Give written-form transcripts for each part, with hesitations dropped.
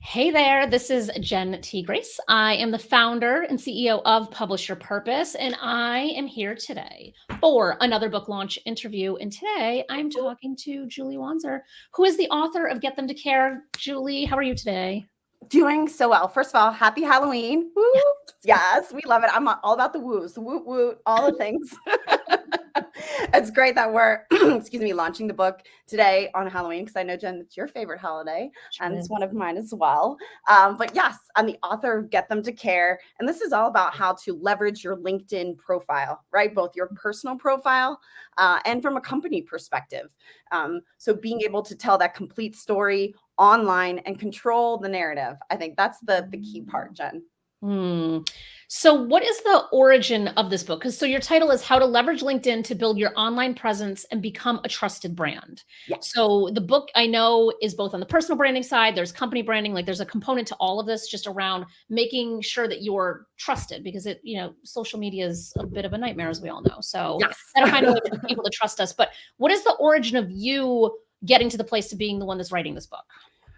Hey there, this is Jen T. Grace. I am the founder and CEO of Publish Your Purpose, and I am here today for another book launch interview. And today I'm talking to Julie Wanzer, who is the author of Get Them to Care. Julie, how are you today? Doing so well. First of all, happy Halloween. Woo! Yes, we love it. I'm all about the woos, the woot woot, all the things. It's great that we're, excuse me, launching the book today on Halloween because I know, Jen, it's your favorite holiday and it's one of mine as well. But yes, I'm the author of Get Them to Care. And this is all about how to leverage your LinkedIn profile, right? Both your personal profile and from a company perspective. So being able to tell that complete story online and control the narrative. I think that's the key part, Jen. So what is the origin of this book? So your title is How to Leverage LinkedIn to Build Your Online Presence and Become a Trusted Brand. Yes. So the book I know is both on the personal branding side, there's company branding, like there's a component to all of this just around making sure that you're trusted because social media is a bit of a nightmare, as we all know. So yes. gotta find a way for people to trust us. But what is the origin of you getting to the place to being the one that's writing this book?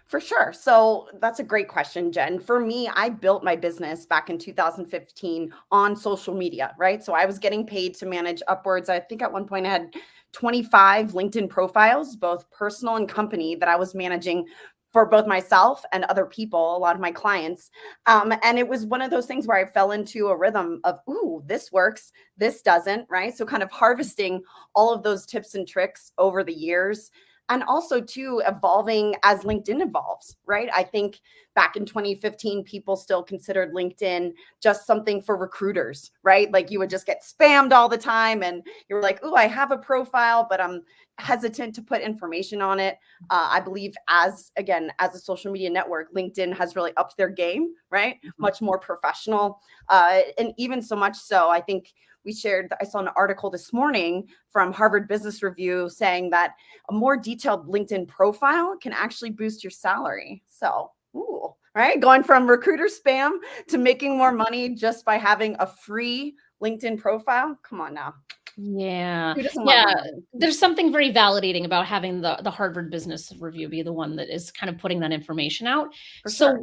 For sure. So that's a great question, Jen. For me, I built my business back in 2015 on social media, right? So I was getting paid to manage upwards. I think at one point I had 25 LinkedIn profiles, both personal and company, that I was managing for both myself and other people, a lot of my clients. And it was one of those things where I fell into a rhythm of, ooh, this works, this doesn't, right? So kind of harvesting all of those tips and tricks over the years. And also too, evolving as LinkedIn evolves, right? I think back in 2015, people still considered LinkedIn just something for recruiters, right? Like you would just get spammed all the time and you're like, oh, I have a profile, but I'm hesitant to put information on it. I believe as a social media network, LinkedIn has really upped their game, right? Much more professional. And even so much so, I think I saw an article this morning from Harvard Business Review saying that a more detailed LinkedIn profile can actually boost your salary. So, right? Going from recruiter spam to making more money just by having a free LinkedIn profile. Come on now. Yeah. Who doesn't want more money? There's something very validating about having the Harvard Business Review be the one that is kind of putting that information out. For So sure.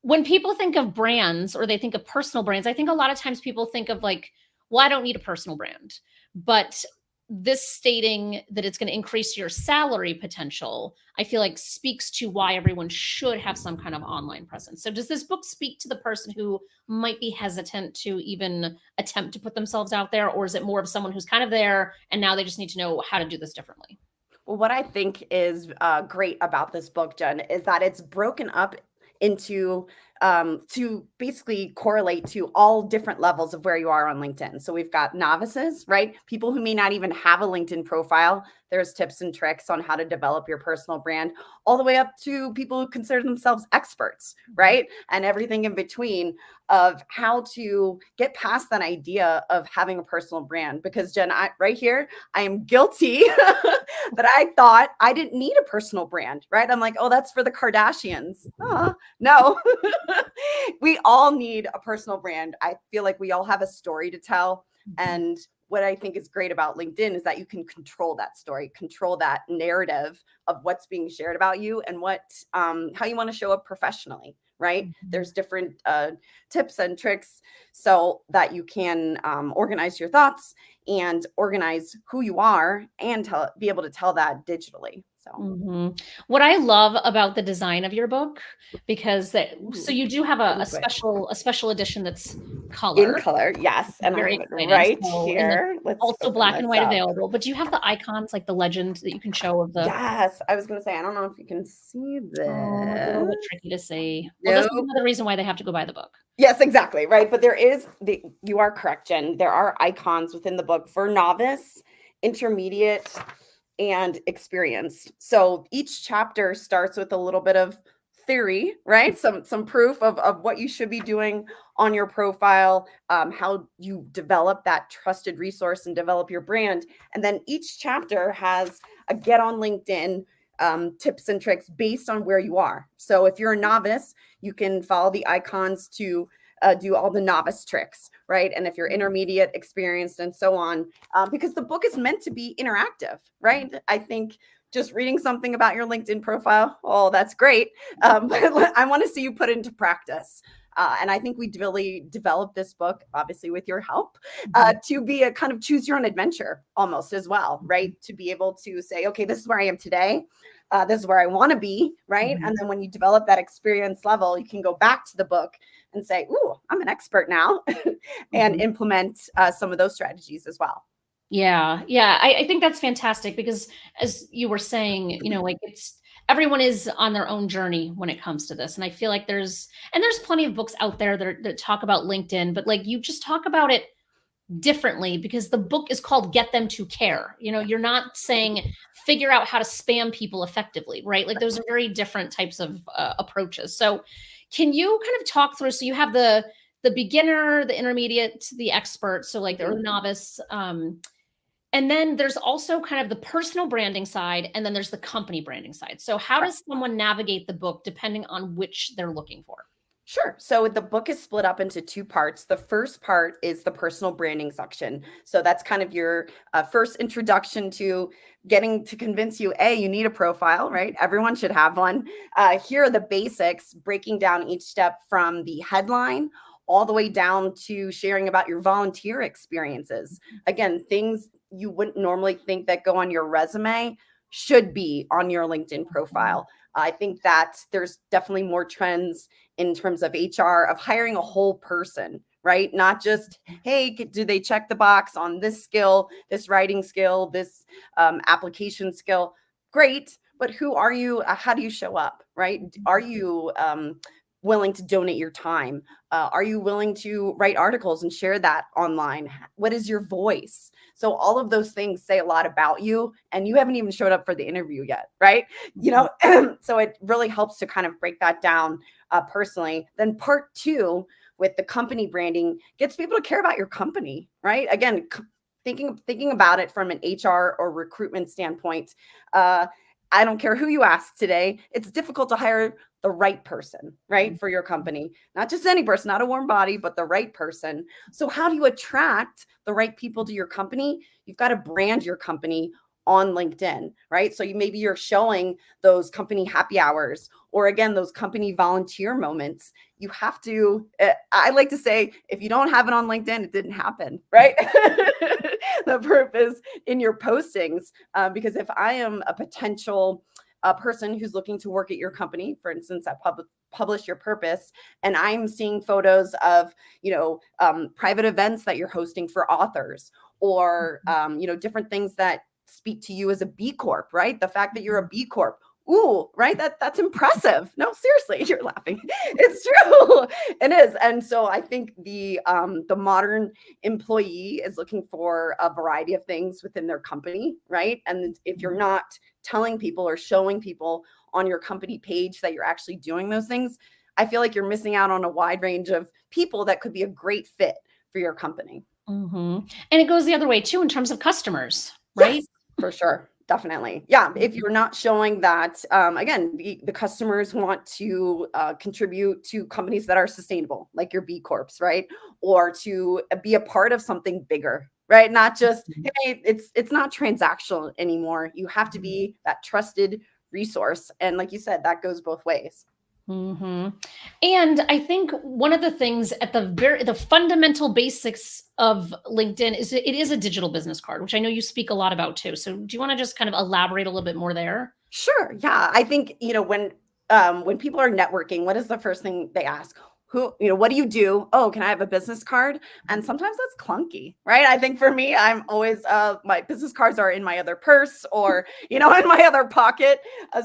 when people think of brands or they think of personal brands, I think a lot of times people think of like, well, I don't need a personal brand. But this stating that it's going to increase your salary potential, I feel like speaks to why everyone should have some kind of online presence. So does this book speak to the person who might be hesitant to even attempt to put themselves out there? Or is it more of someone who's kind of there and now they just need to know how to do this differently? Well, what I think is great about this book, Jen, is that it's broken up into to basically correlate to all different levels of where you are on LinkedIn. So we've got novices, right? People who may not even have a LinkedIn profile. There's tips and tricks on how to develop your personal brand, all the way up to people who consider themselves experts, right? And everything in between of how to get past that idea of having a personal brand. Because Jen, right here, I am guilty that I thought I didn't need a personal brand, right? I'm like, oh, that's for the Kardashians. No, we all need a personal brand. I feel like we all have a story to tell. And what I think is great about LinkedIn is that you can control that story, control that narrative of what's being shared about you and how you want to show up professionally, right? There's different tips and tricks so that you can organize your thoughts and organize who you are and be able to tell that digitally. So What I love about the design of your book, because so you do have a special edition that's color. In color, yes. And Very I have it exciting. right So, here. Let's also black and this white up. available, but do you have the icons, like the legend that you can show of the? Yes, I was going to say, I don't know if you can see this. Oh, it's a little bit tricky to see. Well, this is another reason why they have to go buy the book. Yes, exactly. Right. But you are correct, Jen. There are icons within the book for novice, intermediate, and experienced. So each chapter starts with a little bit of theory, right? Some proof of what you should be doing on your profile, how you develop that trusted resource and develop your brand. And then each chapter has a get on LinkedIn tips and tricks based on where you are. So if you're a novice, you can follow the icons to do all the novice tricks, right? And if you're intermediate, experienced, and so on, because the book is meant to be interactive, right? I think just reading something about your LinkedIn profile, oh, that's great. But I want to see you put it into practice. And I think we really developed this book, obviously with your help, to be a kind of choose your own adventure almost as well, right? To be able to say, okay, this is where I am today. This is where I want to be, right? And then when you develop that experience level, you can go back to the book and say, ooh, I'm an expert now, and implement some of those strategies as well. Yeah, yeah. I think that's fantastic because as you were saying, like everyone is on their own journey when it comes to this. And I feel like there's plenty of books out there that talk about LinkedIn, but like you just talk about it differently because the book is called Get Them to Care. You're not saying figure out how to spam people effectively, right? Like those are very different types of approaches. So can you kind of talk through, so you have the beginner, the intermediate, the expert, so like the novice, and then there's also kind of the personal branding side, and then there's the company branding side. So how does someone navigate the book depending on which they're looking for? Sure. So the book is split up into two parts. The first part is the personal branding section. So that's kind of your first introduction to getting to convince you, A, you need a profile, right? Everyone should have one. Here are the basics, breaking down each step from the headline all the way down to sharing about your volunteer experiences. Again, things you wouldn't normally think that go on your resume should be on your LinkedIn profile. I think that there's definitely more trends in terms of HR of hiring a whole person, right? Not just, hey, do they check the box on this skill, this writing skill, this application skill? Great, but who are you? How do you show up, right? Are you willing to donate your time? Are you willing to write articles and share that online? What is your voice? So all of those things say a lot about you, and you haven't even showed up for the interview yet, right? So it really helps to kind of break that down personally. Then part two with the company branding gets people to care about your company, right? Again, thinking about it from an HR or recruitment standpoint. I don't care who you ask today. It's difficult to hire the right person, right? For your company, not just any person, not a warm body, but the right person. So how do you attract the right people to your company? You've got to brand your company on LinkedIn, right? So maybe you're showing those company happy hours, or again, those company volunteer moments. You have to, I like to say, if you don't have it on LinkedIn, it didn't happen, right? The purpose in your postings, because if I am a potential person who's looking to work at your company, for instance, at Publish Your Purpose, and I'm seeing photos of, private events that you're hosting for authors, or, different things that speak to you as a B Corp, right? The fact that you're a B Corp. Ooh, right? That's impressive. No, seriously, you're laughing. It's true. It is. And so I think the modern employee is looking for a variety of things within their company, right? And if you're not telling people or showing people on your company page that you're actually doing those things, I feel like you're missing out on a wide range of people that could be a great fit for your company. And it goes the other way too in terms of customers, right? Yes, for sure. Definitely. Yeah. If you're not showing that, again, the customers want to contribute to companies that are sustainable, like your B Corps, right? Or to be a part of something bigger, right? Not just, hey, it's not transactional anymore. You have to be that trusted resource. And like you said, that goes both ways. And I think one of the things at the fundamental basics of LinkedIn is it is a digital business card, which I know you speak a lot about too. So do you want to just kind of elaborate a little bit more there? Sure. Yeah. I think, when people are networking, what is the first thing they ask? What do you do? Oh, can I have a business card? And sometimes that's clunky, right? I think for me, I'm always, my business cards are in my other purse or, in my other pocket.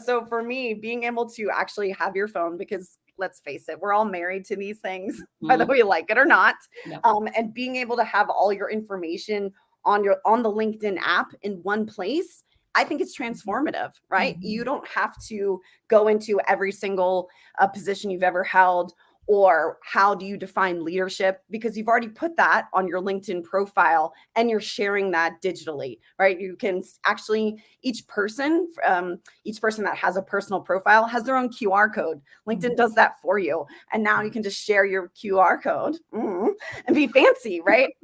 So for me, being able to actually have your phone, because let's face it, we're all married to these things, whether we like it or not. Yep. And being able to have all your information on the LinkedIn app in one place, I think it's transformative, right? You don't have to go into every single position you've ever held, or how do you define leadership, because you've already put that on your LinkedIn profile and you're sharing that digitally, right? You can actually, each person that has a personal profile has their own QR code. LinkedIn does that for you. And now you can just share your QR code and be fancy, right?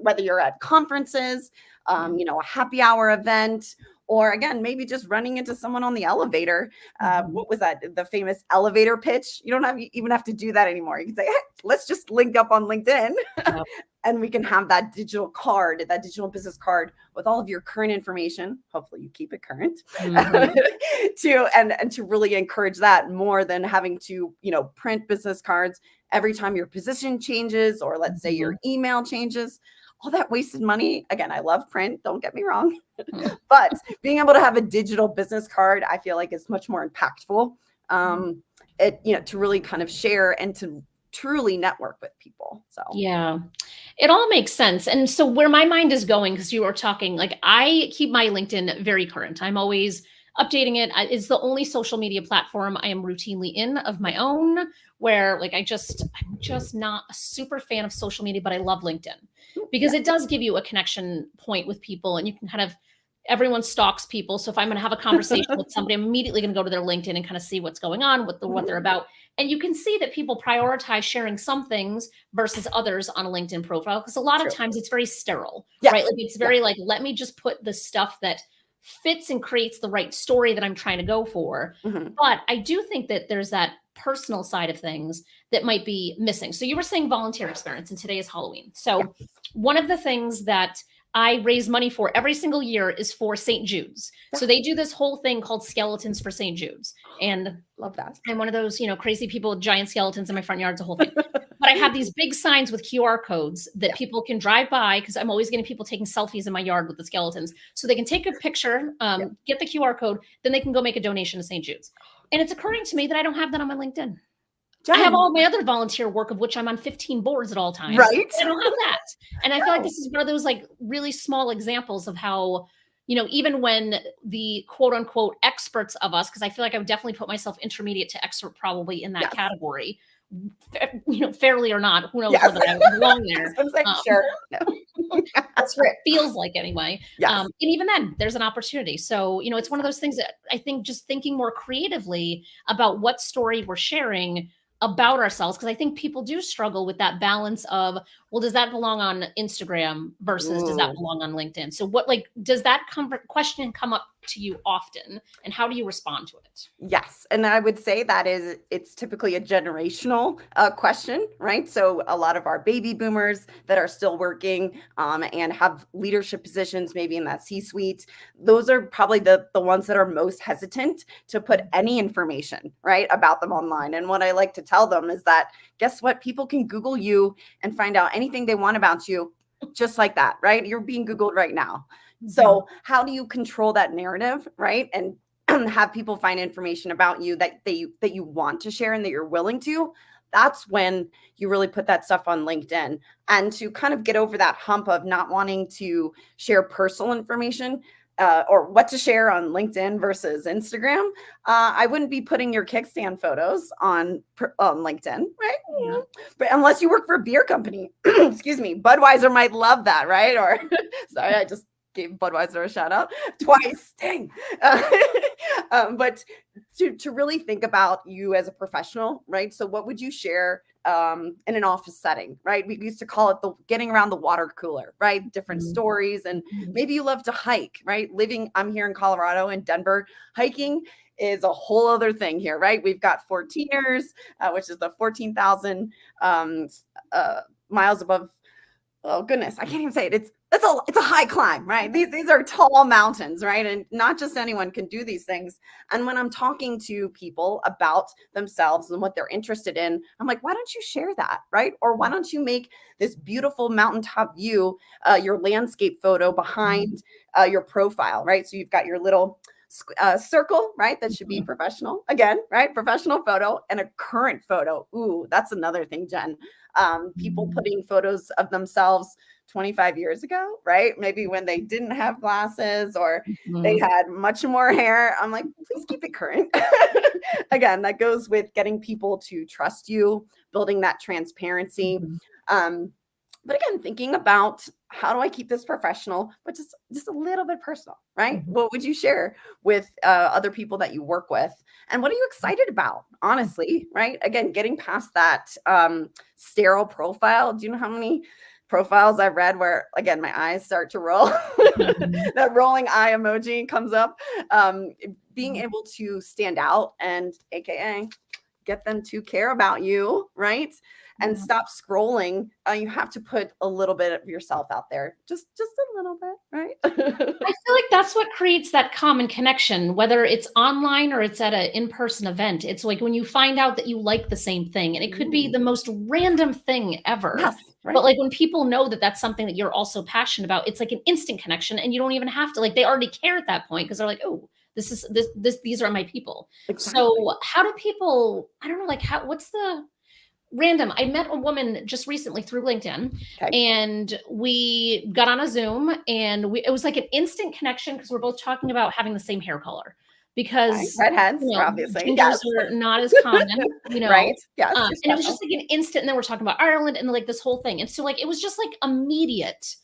Whether you're at conferences, a happy hour event, or again, maybe just running into someone on the elevator. Mhm. What was that? The famous elevator pitch. You don't even have to do that anymore. You can say, hey, let's just link up on LinkedIn. Yep. And we can have that digital card, that digital business card with all of your current information. Hopefully you keep it current Mhm. and to really encourage that more than having to, print business cards every time your position changes, or let's say your Mhm. email changes. All that wasted money. Again, I love print, don't get me wrong, Mhm. but being able to have a digital business card, I feel like is much more impactful. To really kind of share and to truly network with people. So Yeah. It all makes sense. And so where my mind is going, because you were talking, like I keep my LinkedIn very current. I'm always updating it. It's the only social media platform I am routinely in of my own, where like I'm just not a super fan of social media, but I love LinkedIn because yeah, it does give you a connection point with people and you can kind of everyone stalks people. So if I'm going to have a conversation with somebody, I'm immediately going to go to their LinkedIn and kind of see what's going on, what they're mhm, about. And you can see that people prioritize sharing some things versus others on a LinkedIn profile because a lot of true. times it's very sterile, right? Yes. Like it's Yeah. very like, let me just put the stuff that fits and creates the right story that I'm trying to go for. Mhm. But I do think that there's that personal side of things that might be missing. So you were saying volunteer experience, and today is Halloween. So Yes. one of the things that I raise money for every single year is for St. Jude's. Yeah. So they do this whole thing called Skeletons for St. Jude's. And Love that. I'm one of those, crazy people with giant skeletons in my front yard. It's a whole thing. But I have these big signs with QR codes that Yeah. people can drive by because I'm always getting people taking selfies in my yard with the skeletons. So they can take a picture, Yeah. get the QR code, then they can go make a donation to St. Jude's. And it's occurring to me that I don't have that on my LinkedIn. I have Jen, all my other volunteer work of which I'm on 15 boards at all times, right? but I don't have that. And I feel like No. this is one of those like really small examples of how, even when the quote unquote experts of us, because I feel like I would definitely put myself intermediate to expert probably in that Yes. category, fairly or not, who knows Yes. whether I would belong I there. was gonna say, Um, sure. No. that's where it feels like anyway. Yes. And even then, there's an opportunity. So, it's one of those things that I think just thinking more creatively about what story we're sharing about ourselves, because I think people do struggle with that balance of, well, does that belong on Instagram versus does that Ooh. belong on LinkedIn? So, what like does that question come up to you often, and how do you respond to it? Yes, and I would say that it's typically a generational question, right? So a lot of our baby boomers that are still working and have leadership positions, maybe in that C-suite, those are probably the ones that are most hesitant to put any information, right, about them online. And what I like to tell them is that, guess what? People can Google you and find out anything they want about you, just like that, right? You're being Googled right now. Mhm. So how do you control that narrative, right? And have people find information about you that you want to share and that you're willing to. That's when you really put that stuff on LinkedIn. And to kind of get over that hump of not wanting to share personal information, or what to share on LinkedIn versus Instagram, I wouldn't be putting your kickstand photos on LinkedIn, right? Yeah. But unless you work for a beer company, excuse me, Budweiser might love that, right? Or sorry, I just gave Budweiser a shout out twice. Dang. Uh, but to really think about you as a professional, right? So what would you share in an office setting, right? We used to call it the getting around the water cooler, right? Different Mhm. stories. And Mhm. maybe you love to hike, right? I'm here in Colorado and Denver. Hiking is a whole other thing here, right? We've got 14ers, which is the 14,000 um, miles above. Oh goodness, I can't even say it. It's a high climb, right? These are tall mountains, right? And not just anyone can do these things. And when I'm talking to people about themselves and what they're interested in, I'm like, why don't you share that, right? Or why don't you make this beautiful mountaintop view, your landscape photo Mhm. behind your profile, right? So you've got your little circle, right? That should be Mhm. professional again, right? Professional photo and a current photo. Ooh, that's another thing, Jen. People Mhm. putting photos of themselves 25 years ago, right? Maybe when they didn't have glasses or they Mhm. had much more hair. I'm like, please keep it current. Again, that goes with getting people to trust you, building that transparency. Mhm. Um, but again, thinking about how do I keep this professional, but just a little bit personal, right? Mhm. What would you share with other people that you work with, and what are you excited about? Honestly, right? Again, getting past that sterile profile. Do you know how many profiles I've read where, again, my eyes start to roll. Mhm. That rolling eye emoji comes up. Being able to stand out and AKA get them to care about you, right? And Yeah. stop scrolling. You have to put a little bit of yourself out there, just a little bit, right? I feel like that's what creates that common connection, whether it's online or it's at an in-person event. It's like when you find out that you like the same thing, and it could be Ooh, the most random thing ever. yes, right. But like when people know that that's something that you're also passionate about, it's like an instant connection, and you don't even have to, like, they already care at that point because they're like, oh, these are my people. Exactly. So how do people, I don't know, like what's the random. I met a woman just recently through LinkedIn, Okay. and we got on a Zoom, and it was like an instant connection because we're both talking about having the same hair color Okay. because, Redheads, obviously. gingers Yes. are not as common, Right. Yes. You're and it was special. just like an instant. And then we're talking about Ireland and like this whole thing. And so like it was just like immediate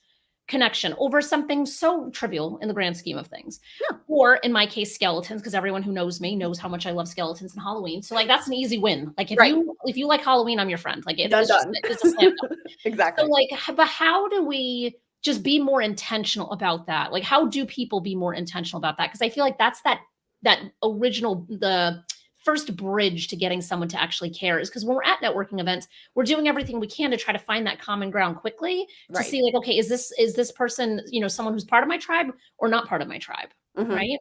connection over something so trivial in the grand scheme of things. Yeah. Or in my case, skeletons, because everyone who knows me knows how much I love skeletons and Halloween. So like that's an easy win. Like Right. if you like Halloween, I'm your friend. Like Done, done. it's a slam dunk. So Exactly. like, but how do we just be more intentional about that? Like, how do people be more intentional about that? Because I feel like that's that original, the first bridge to getting someone to actually care, is because when we're at networking events, we're doing everything we can to try to find that common ground quickly to Right. see like, okay, is this person, someone who's part of my tribe or not part of my tribe, Mhm. right?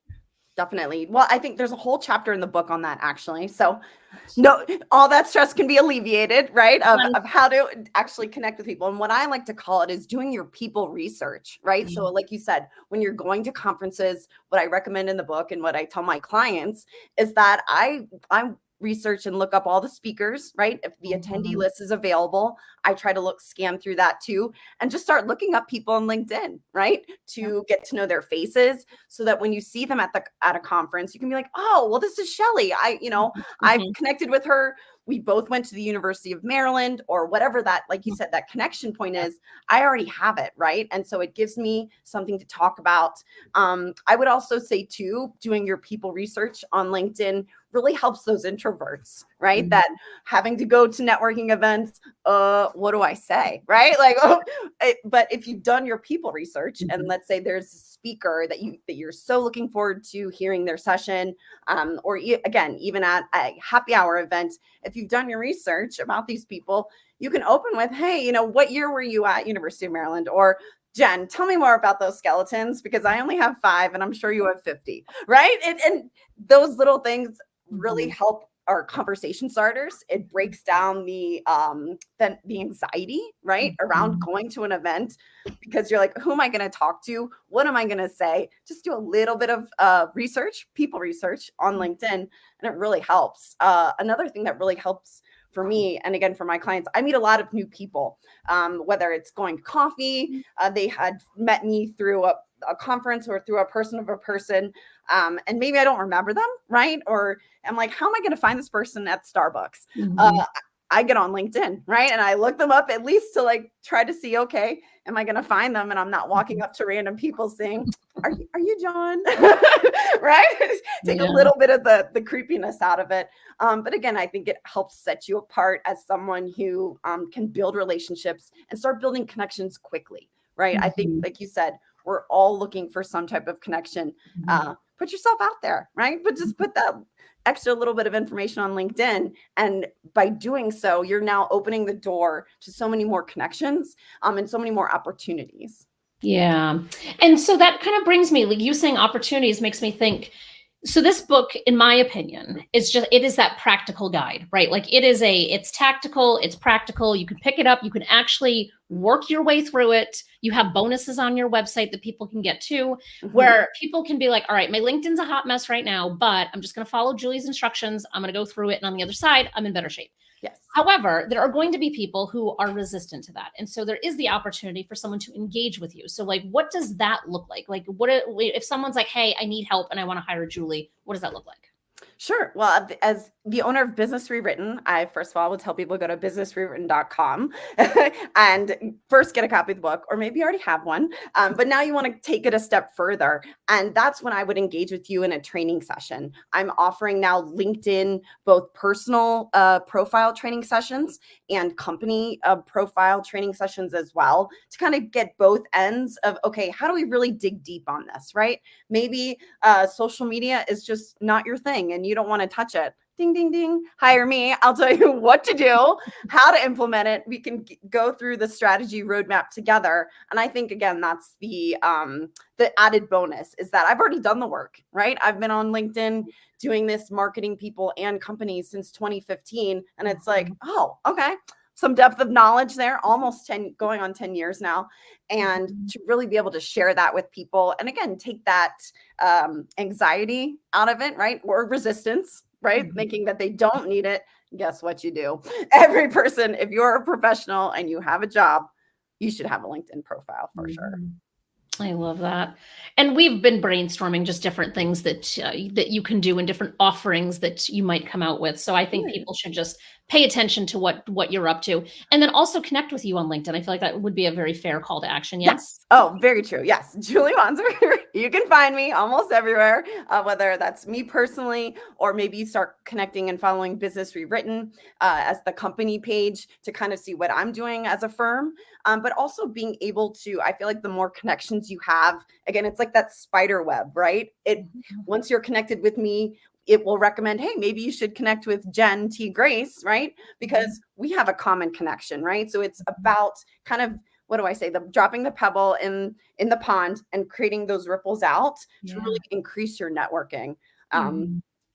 Definitely. Well, I think there's a whole chapter in the book on that, actually. So, no, all that stress can be alleviated, right? Um, Of how to actually connect with people. And what I like to call it is doing your people research, right? So, yeah. like you said, when you're going to conferences, what I recommend in the book and what I tell my clients is that I research and look up all the speakers, right? If the attendee Mhm. list is available, I try to scan through that too, and just start looking up people on LinkedIn, right? Yeah. To get to know their faces, so that when you see them at a conference, you can be like, oh, well, this is Shelly. I've Mhm. connected with her. We both went to the University of Maryland, or whatever that, like you Mhm. said, that connection point is. I already have it, right? And so it gives me something to talk about. I would also say too, doing your people research on LinkedIn really helps those introverts, right? Mhm. That having to go to networking events, what do I say, right? Like, but if you've done your people research, and Mhm. let's say there's a speaker that you're so looking forward to hearing their session, or again, even at a happy hour event, if you've done your research about these people, you can open with, hey, what year were you at University of Maryland? Or, Jen, tell me more about those skeletons, because I only have 5 and I'm sure you have 50, right? And those little things really Mhm. help our conversation starters. It breaks down the anxiety, right, around Mhm. going to an event, because you're like, who am I going to talk to? What am I going to say? Just do a little bit of research, people research on LinkedIn, and it really helps. Another thing that really helps for me, and again for my clients, I meet a lot of new people, whether it's going to coffee, they had met me through a conference, or through a person of a person, and maybe I don't remember them, right? Or I'm like, how am I going to find this person at Starbucks? Mhm. I get on LinkedIn, right? And I look them up, at least to try to see, okay, am I going to find them? And I'm not walking Mhm. up to random people saying, are you John? Right? Take a Yeah. little bit of the creepiness out of it. But again, I think it helps set you apart as someone who can build relationships and start building connections quickly, right? I think, Mhm. like you said, we're all looking for some type of connection. Mhm. Put yourself out there, right? But just put that extra little bit of information on LinkedIn. And by doing so, you're now opening the door to so many more connections, and so many more opportunities. Yeah. And so that kind of brings me, like you saying opportunities makes me think. So this book, in my opinion, it is that practical guide, right? Like it's tactical, it's practical. You can pick it up, you can actually work your way through it. You have bonuses on your website that people can get to, Mhm. where people can be like, all right, my LinkedIn's a hot mess right now, but I'm just going to follow Julie's instructions. I'm going to go through it. And on the other side, I'm in better shape. Yes. However, there are going to be people who are resistant to that. And so there is the opportunity for someone to engage with you. So, like, what does that look like? Like, if someone's like, hey, I need help and I want to hire Julie, what does that look like? Sure. Well, as the owner of Business Rewritten, I first of all would tell people go to businessrewritten.com and first get a copy of the book, or maybe you already have one. But now you want to take it a step further. And that's when I would engage with you in a training session. I'm offering now LinkedIn, both personal profile training sessions and company profile training sessions as well, to kind of get both ends of, okay, how do we really dig deep on this, right? Maybe social media is just not your thing and you don't want to touch it. Ding, ding, ding. Hire me. I'll tell you what to do, how to implement it. We can go through the strategy roadmap together. And I think, again, that's the added bonus is that I've already done the work, right? I've been on LinkedIn doing this, marketing people and companies since 2015. And it's like, oh, okay. Some depth of knowledge there, almost 10, going on 10 years now. And to really be able to share that with people. And again, take that anxiety out of it, right? Or resistance, right? Thinking that they don't need it. Guess what you do? Every person, if you're a professional and you have a job, you should have a LinkedIn profile for sure. I love that. And we've been brainstorming just different things that that you can do and different offerings that you might come out with. So I think people should just pay attention to what you're up to, and then also connect with you on LinkedIn. I feel like that would be a very fair call to action. Yes. Oh, very true. Yes. Julie Wanzer. You can find me almost everywhere, whether that's me personally, or maybe you start connecting and following Business Rewritten as the company page to kind of see what I'm doing as a firm. But also being able to, I feel like the more connections you have, again, it's like that spider web, right? Once you're connected with me, it will recommend, hey, maybe you should connect with Jen T. Grace, right? Because we have a common connection, right? So it's about kind of, what do I say? Dropping the pebble in the pond and creating those ripples out to really increase your networking.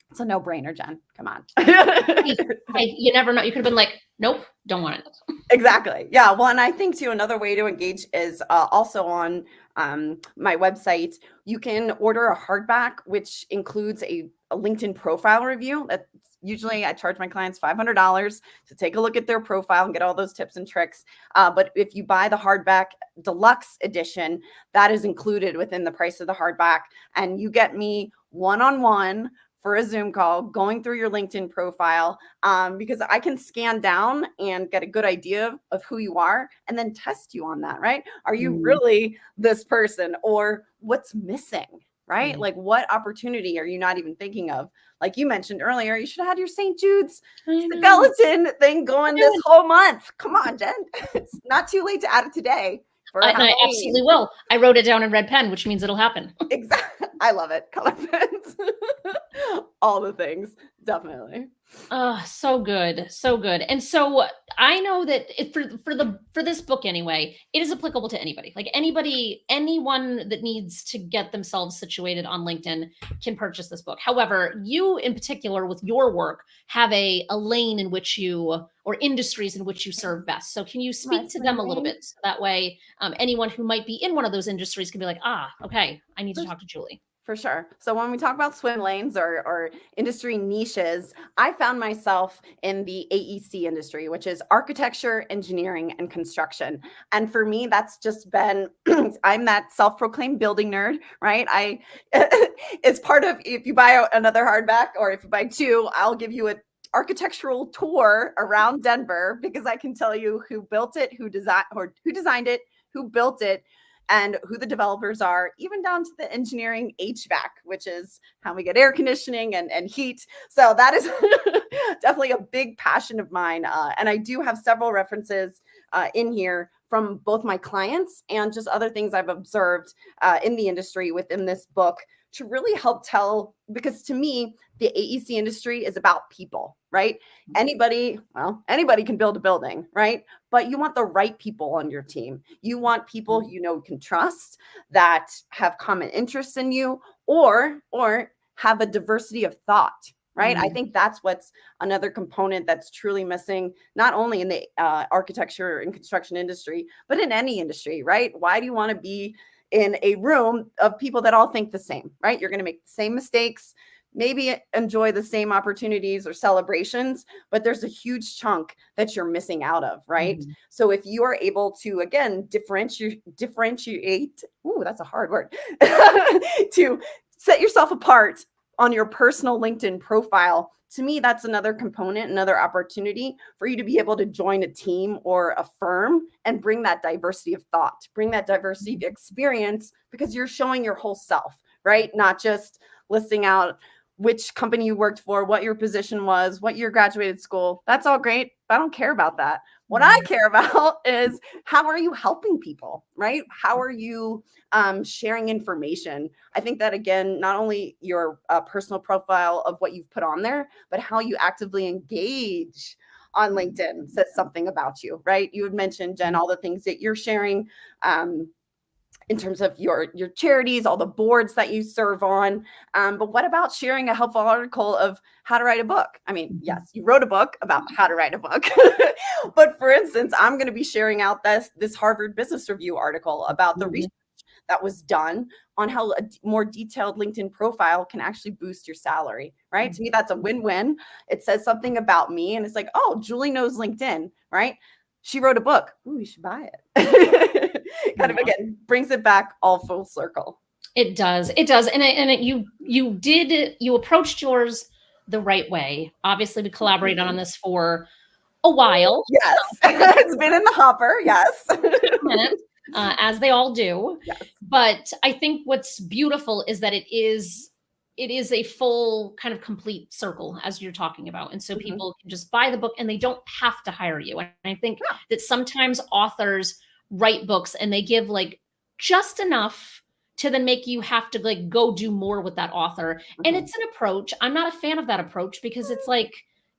It's a no-brainer, Jen. Come on. Hey, you never know. You could have been like, nope, don't want it. Exactly. Yeah. Well, and I think too, another way to engage is also on my website. You can order a hardback, which includes a LinkedIn profile review. That's usually I charge my clients $500 to take a look at their profile and get all those tips and tricks. But if you buy the hardback deluxe edition, that is included within the price of the hardback, and you get me one-on-one for a Zoom call, going through your LinkedIn profile, because I can scan down and get a good idea of who you are and then test you on that, right? Are you really this person, or what's missing, right? Like what opportunity are you not even thinking of? Like you mentioned earlier, you should have had your St. Jude's skeleton thing going this whole month. Come on, Jen. It's not too late to add it today. And I absolutely will. I wrote it down in red pen, which means it'll happen. Exactly. I love it. Color pens. All the things. Definitely. Oh, so good. So good. And so I know that for this book anyway, it is applicable to anybody. Like anyone that needs to get themselves situated on LinkedIn can purchase this book. However, you in particular with your work have a lane in which you, or industries in which you serve best. So can you speak to them a little bit? So that way anyone who might be in one of those industries can be like, okay, I need to talk to Julie. For sure. So when we talk about swim lanes or industry niches, I found myself in the AEC industry, which is architecture, engineering, and construction. And for me, that's just been, I'm that self-proclaimed building nerd, right? It's part of, if you buy another hardback or if you buy two, I'll give you an architectural tour around Denver, because I can tell you who built it, who designed it, who built it, and who the developers are, even down to the engineering HVAC, which is how we get air conditioning and heat. So that is definitely a big passion of mine. And I do have several references in here from both my clients and just other things I've observed in the industry within this book to really help tell, because to me, the AEC industry is about people, right? Anybody can build a building, right? But you want the right people on your team. You want people you can trust, that have common interests in you, or have a diversity of thought, right? I think that's what's another component that's truly missing, not only in the architecture and construction industry, but in any industry, right? Why do you want to be in a room of people that all think the same, right? You're going to make the same mistakes, maybe enjoy the same opportunities or celebrations, but there's a huge chunk that you're missing out of, right? So if you are able to, again, differentiate, ooh, that's a hard word, to set yourself apart on your personal LinkedIn profile, to me, that's another component, another opportunity for you to be able to join a team or a firm and bring that diversity of thought, bring that diversity of experience, because you're showing your whole self, right? Not just listing out which company you worked for, what your position was, what year graduated school. That's all great, but I don't care about that. What I care about is, how are you helping people, right? How are you sharing information? I think that, again, not only your personal profile of what you've put on there, but how you actively engage on LinkedIn says something about you, right? You had mentioned, Jen, all the things that you're sharing. In terms of your charities, all the boards that you serve on. But what about sharing a helpful article of how to write a book? I mean, yes, you wrote a book about how to write a book. But for instance, I'm going to be sharing out this Harvard Business Review article about the research that was done on how a more detailed LinkedIn profile can actually boost your salary, right? To me, that's a win-win. It says something about me, and it's like, oh, Julie knows LinkedIn, right? She wrote a book. Ooh, you should buy it. Kind of, again, brings it back all full circle. It does. It does. And you approached yours the right way. Obviously, we collaborated on this for a while. Yes. It's been in the hopper. Yes. Minutes, as they all do. Yes. But I think what's beautiful is that it is a full kind of complete circle, as you're talking about. And so people can just buy the book and they don't have to hire you. And I think that sometimes authors write books and they give like just enough to then make you have to like go do more with that author. And it's an approach. I'm not a fan of that approach, because it's like,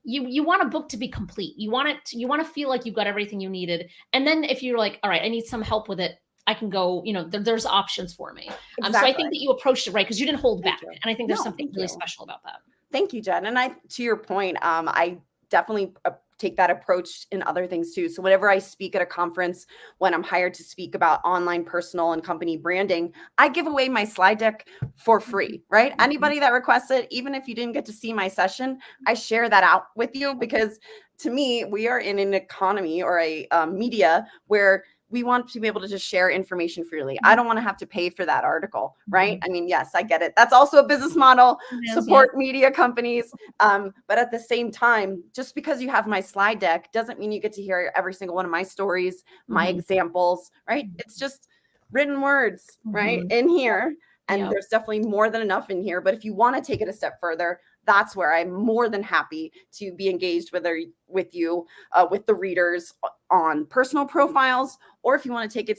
you want a book to be complete. You want to feel like you've got everything you needed. And then if you're like, all right, I need some help with it, I can go, there's options for me. Exactly. So I think that you approached it right, because you didn't hold back. And I think there's something really special about that. Thank you, Jen. And to your point, I definitely take that approach in other things too. So whenever I speak at a conference, when I'm hired to speak about online, personal, and company branding, I give away my slide deck for free, right? Anybody that requests it, even if you didn't get to see my session, I share that out with you, because to me, we are in an economy or a media where we want to be able to just share information freely. I don't want to have to pay for that article, right? I mean, yes, I get it. That's also a business model. Support media companies. But at the same time, just because you have my slide deck doesn't mean you get to hear every single one of my stories, my examples, right? It's just written words, right, in here. And there's definitely more than enough in here. But if you want to take it a step further, that's where I'm more than happy to be engaged with you, with the readers on personal profiles, or if you want to take it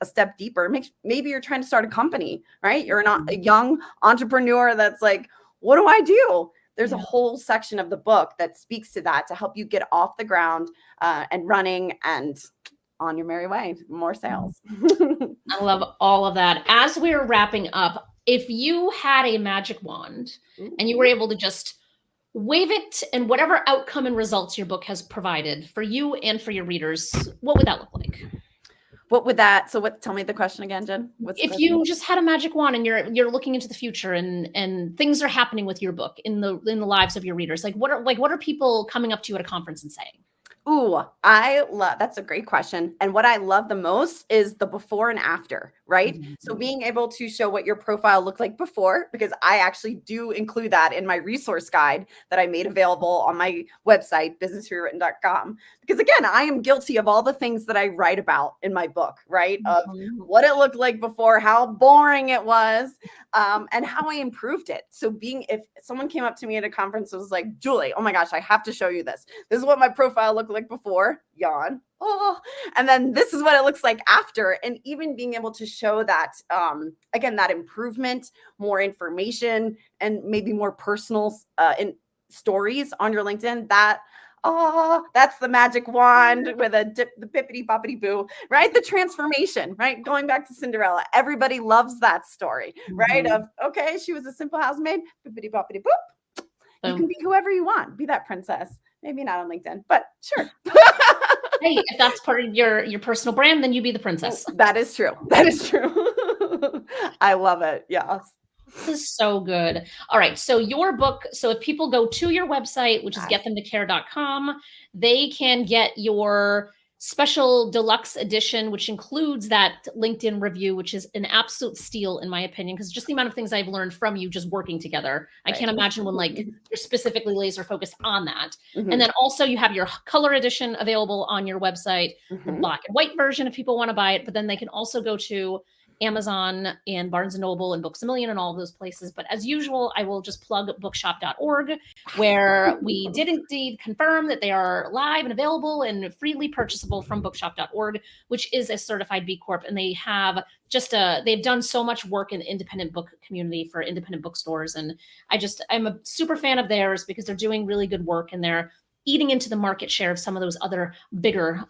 a step deeper, maybe you're trying to start a company, right? You're not a young entrepreneur that's like, what do I do? There's a whole section of the book that speaks to that, to help you get off the ground and running and on your merry way, more sales. I love all of that. As we're wrapping up, if you had a magic wand and you were able to just wave it, and whatever outcome and results your book has provided for you and for your readers, what would that look like? Tell me the question again, Jen. If you just had a magic wand and you're looking into the future, and things are happening with your book in the lives of your readers, what are people coming up to you at a conference and saying? Ooh, that's a great question. And what I love the most is the before and after, right? So being able to show what your profile looked like before, because I actually do include that in my resource guide that I made available on my website, businessrewritten.com. Because again, I am guilty of all the things that I write about in my book, right? Of what it looked like before, how boring it was, and how I improved it. So if someone came up to me at a conference and was like, Julie, oh my gosh, I have to show you this. This is what my profile looked like before, yawn. Oh, and then this is what it looks like after. And even being able to show that, again, that improvement, more information, and maybe more personal stories on your LinkedIn, that's the magic wand with the bippity boppity boo, right? The transformation, right? Going back to Cinderella, everybody loves that story, right? Of, okay, she was a simple housemaid, bippity boppity boop. You can be whoever you want, be that princess. Maybe not on LinkedIn, but sure. Hey, if that's part of your personal brand, then you be the princess. That is true. That is true. I love it. Yes. This is so good. All right. So your book, so if people go to your website, which is getthemtocare.com, they can get your special deluxe edition, which includes that LinkedIn review, which is an absolute steal in my opinion, because just the amount of things I've learned from you just working together. I Right. can't imagine when like you're specifically laser focused on that. And Mhm. then also you have your color edition available on your website, the Mhm. black and white version if people want to buy it, but then they can also go to Amazon and Barnes and Noble and Books a Million and all of those places. But as usual, I will just plug bookshop.org, where we did indeed confirm that they are live and available and freely purchasable from bookshop.org, which is a certified B Corp. And they have they've done so much work in the independent book community for independent bookstores. And I'm a super fan of theirs because they're doing really good work and they're eating into the market share of some of those other bigger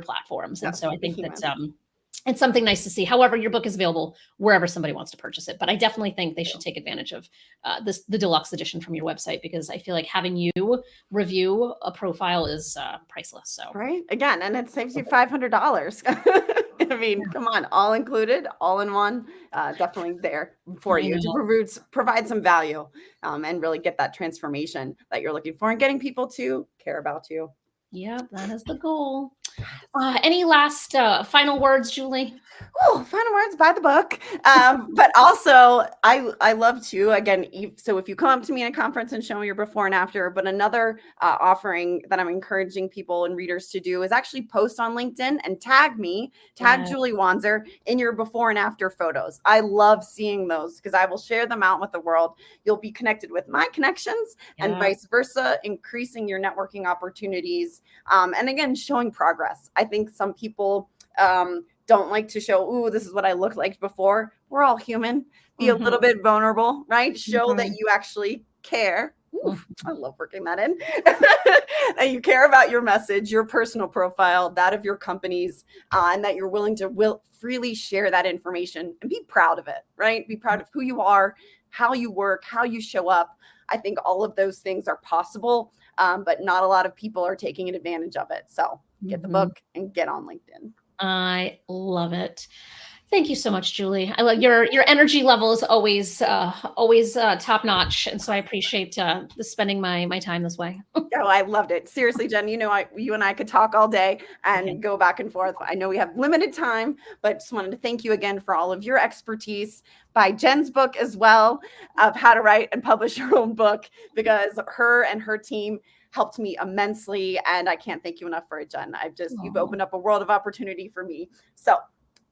platforms. And Yes, so I the think that human. it's something nice to see. However, your book is available wherever somebody wants to purchase it. But I definitely think they should take advantage of the deluxe edition from your website, because I feel like having you review a profile is priceless. So Right? Again, and it saves you $500. I mean, come on, all included, all in one. Definitely there for I you to know. provide some value, and really get that transformation that you're looking for and getting people to care about you. Yeah, that is the goal. Any last final words, Julie? Oh, final words, buy the book. But also, I love to, again, so if you come up to me in a conference and show me your before and after, but another offering that I'm encouraging people and readers to do is actually post on LinkedIn and tag me, tag Yeah. Julie Wanzer in your before and after photos. I love seeing those because I will share them out with the world. You'll be connected with my connections and Yeah. vice versa, increasing your networking opportunities. And again, showing progress. I think some people don't like to show, ooh, this is what I looked like before. We're all human. Be a little bit vulnerable, right? Show that you actually care. Oof, I love working that in. That you care about your message, your personal profile, that of your companies, and that you're willing to freely share that information and be proud of it, right? Be proud of who you are, how you work, how you show up. I think all of those things are possible, but not a lot of people are taking advantage of it. So get the book and get on LinkedIn. I love it. Thank you so much, Julie. I love your energy level is always top notch, and so I appreciate spending my time this way. Oh, I loved it. Seriously, Jen, you and I could talk all day Okay. and go back and forth. I know we have limited time, but just wanted to thank you again for all of your expertise. Buy Jen's book as well of how to write and publish your own book, because her and her team helped me immensely. And I can't thank you enough for it, Jen. You've Aw. opened up a world of opportunity for me. So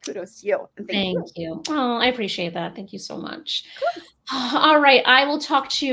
kudos to you and thank you. Thank you. Oh, I appreciate that. Thank you so much. All right. I will talk to you